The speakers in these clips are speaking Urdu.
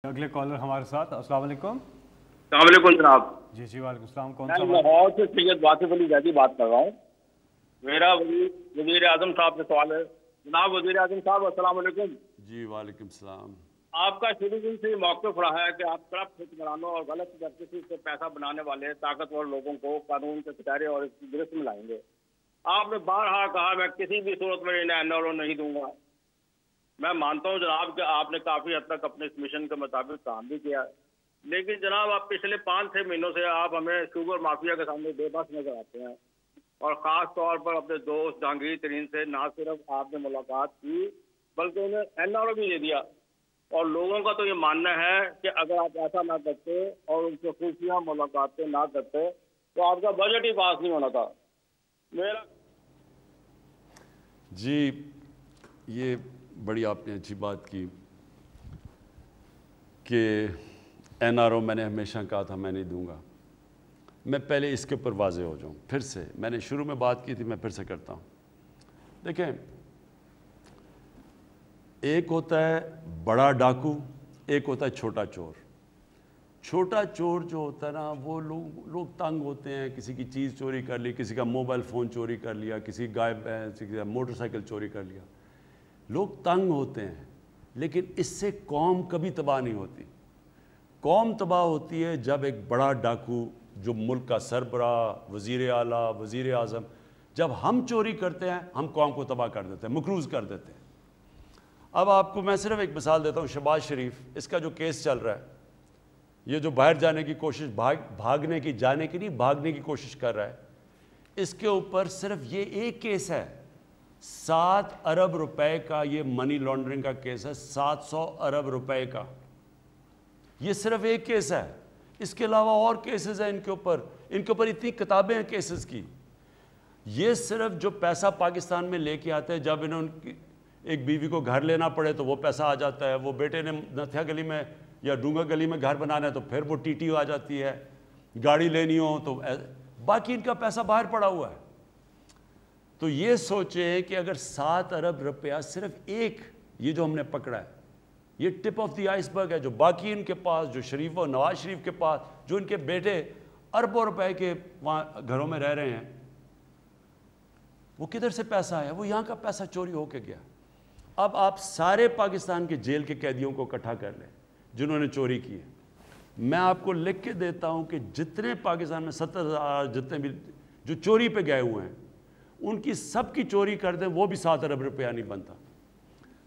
اگلے کالر ہمارے ساتھ. السلام علیکم. السلام علیکم جناب. جی وعلیکم السلام. کون میں سا لاہور سے سید واصف علی زیدی بات کر رہا ہوں. میرا وزیر اعظم صاحب سے سوال ہے. جناب وزیر اعظم صاحب السلام علیکم. جی وعلیکم السلام. آپ کا شروع دن سے موقف رہا ہے کہ آپ کرپٹ حکمرانوں اور غلط پریکٹسز سے پیسہ بنانے والے طاقتور لوگوں کو قانون کے کٹہرے اور اس کی گرفت میں لائیں گے. آپ نے بارہا کہا میں کسی بھی صورت میں انہیں NRO نہیں دوں گا. میں مانتا ہوں جناب کہ آپ نے کافی حد تک اپنے اس مشن کے مطابق کام بھی کیا ہے، لیکن جناب آپ پچھلے 5-6 مہینوں سے آپ ہمیں شوگر مافیا کے سامنے بے بس نظر آتے ہیں، اور خاص طور پر اپنے دوست جہانگیر ترین سے نہ صرف آپ نے ملاقات کی بلکہ انہیں NRO بھی دے دیا. اور لوگوں کا تو یہ ماننا ہے کہ اگر آپ ایسا نہ کرتے اور ان سے خفیہ ملاقاتیں نہ کرتے تو آپ کا بجٹ ہی پاس نہیں ہونا تھا. میرا جی یہ بڑی آپ نے اچھی بات کی کہ NRO میں نے ہمیشہ کہا تھا میں نہیں دوں گا. میں پہلے اس کے اوپر واضح ہو جاؤں. پھر سے میں نے شروع میں بات کی تھی، میں پھر سے کرتا ہوں. دیکھیں، ایک ہوتا ہے بڑا ڈاکو، ایک ہوتا ہے چھوٹا چور. چھوٹا چور جو ہوتا ہے نا، وہ لوگ تنگ ہوتے ہیں، کسی کی چیز چوری کر لی، کسی کا موبائل فون چوری کر لیا، کسی کسی کا موٹر سائیکل چوری کر لیا. لوگ تنگ ہوتے ہیں، لیکن اس سے قوم کبھی تباہ نہیں ہوتی. قوم تباہ ہوتی ہے جب ایک بڑا ڈاکو جو ملک کا سربراہ، وزیر اعلیٰ، وزیر اعظم، جب ہم چوری کرتے ہیں ہم قوم کو تباہ کر دیتے ہیں، مقروض کر دیتے ہیں. اب آپ کو میں صرف ایک مثال دیتا ہوں. شہباز شریف، اس کا جو کیس چل رہا ہے، یہ جو باہر جانے کی کوشش، بھاگنے کی بھاگنے کی کوشش کر رہا ہے، اس کے اوپر صرف یہ ایک کیس ہے. 7 ارب روپے کا یہ منی لانڈرنگ کا کیس ہے. 700 ارب روپے کا یہ صرف ایک کیس ہے. اس کے علاوہ اور کیسز ہیں ان کے اوپر اتنی کتابیں ہیں کیسز کی. یہ صرف جو پیسہ پاکستان میں لے کے آتے ہیں، جب انہوں ایک بیوی کو گھر لینا پڑے تو وہ پیسہ آ جاتا ہے. وہ بیٹے نے نتھیا گلی میں یا ڈونگا گلی میں گھر بنانا ہے تو پھر وہ TTO آ جاتی ہے. گاڑی لینی ہو تو باقی ان کا پیسہ باہر پڑا ہوا ہے. تو یہ سوچیں کہ اگر 7 ارب روپیہ صرف ایک، یہ جو ہم نے پکڑا ہے، یہ ٹپ آف دی آئس برگ ہے. جو باقی ان کے پاس، جو شریف و نواز شریف کے پاس، جو ان کے بیٹے اربوں روپے کے وہاں گھروں میں رہ رہے ہیں، وہ کدھر سے پیسہ آیا؟ وہ یہاں کا پیسہ چوری ہو کے گیا. اب آپ سارے پاکستان کے جیل کے قیدیوں کو اکٹھا کر لیں جنہوں نے چوری کی ہے. میں آپ کو لکھ کے دیتا ہوں کہ جتنے پاکستان میں 70,000 جتنے بھی جو چوری پہ گئے ہوئے ہیں، ان کی سب کی چوری کر دیں وہ بھی 7 ارب روپیہ نہیں بنتا.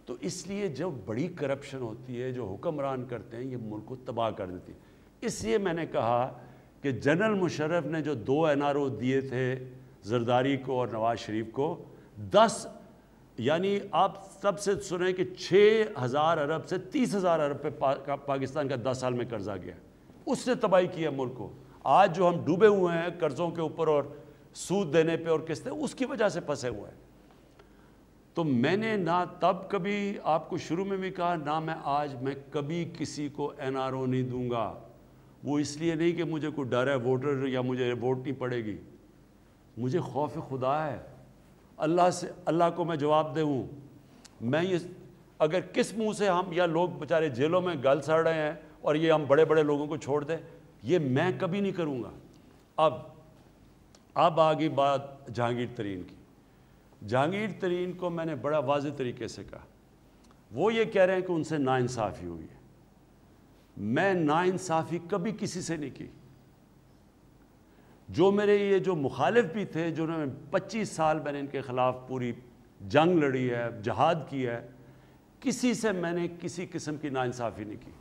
تو اس لیے جو بڑی کرپشن ہوتی ہے، جو حکمران کرتے ہیں، یہ ملک کو تباہ کر دیتی ہے. اس لیے میں نے کہا کہ جنرل مشرف نے جو 2 NRO دیے تھے زرداری کو اور نواز شریف کو، 10 یعنی آپ سب سے سنیں کہ 6,000 ارب سے 30,000 ارب پہ پاکستان کا 10 سال میں قرضہ گیا. اس نے تباہی کیا ملک کو. آج جو ہم ڈوبے ہوئے ہیں قرضوں کے اوپر اور سود دینے پہ اور قسطیں، اس کی وجہ سے پھنسے ہوئے ہیں. تو میں نے نہ تب کبھی آپ کو شروع میں بھی کہا، نہ میں آج میں کبھی کسی کو NRO نہیں دوں گا. وہ اس لیے نہیں کہ مجھے کوئی ڈر ہے ووٹر یا مجھے ووٹ نہیں پڑے گی. مجھے خوف خدا ہے. اللہ کو میں جواب دے ہوں. میں یہ اگر کس منہ سے ہم یا لوگ بیچارے جیلوں میں گل سڑ رہے ہیں اور یہ ہم بڑے بڑے لوگوں کو چھوڑ دیں، یہ میں کبھی نہیں کروں گا. اب آگئی بات جہانگیر ترین کی. جہانگیر ترین کو میں نے بڑا واضح طریقے سے کہا. وہ یہ کہہ رہے ہیں کہ ان سے ناانصافی ہوئی ہے. میں ناانصافی کبھی کسی سے نہیں کی. جو میرے یہ جو مخالف بھی تھے، جنہوں نے 25 سال میں نے ان کے خلاف پوری جنگ لڑی ہے، جہاد کی ہے، کسی سے میں نے کسی قسم کی ناانصافی نہیں کی.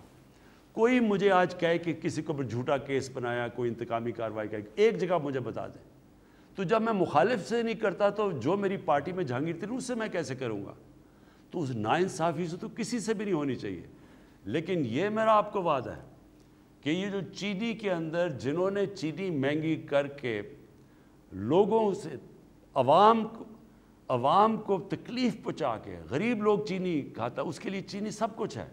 کوئی مجھے آج کہے کہ کسی کو جھوٹا کیس بنایا، کوئی انتقامی کارروائی کی، ایک جگہ مجھے بتا دیں. تو جب میں مخالف سے نہیں کرتا تو جو میری پارٹی میں جہانگیر ترین، اس سے میں کیسے کروں گا؟ تو اس ناانصافی سے تو کسی سے بھی نہیں ہونی چاہیے. لیکن یہ میرا آپ کو وعدہ ہے کہ یہ جو چینی کے اندر جنہوں نے چینی مہنگی کر کے لوگوں سے عوام کو تکلیف پہنچا کے، غریب لوگ چینی کھاتا، اس کے لیے چینی سب کچھ ہے.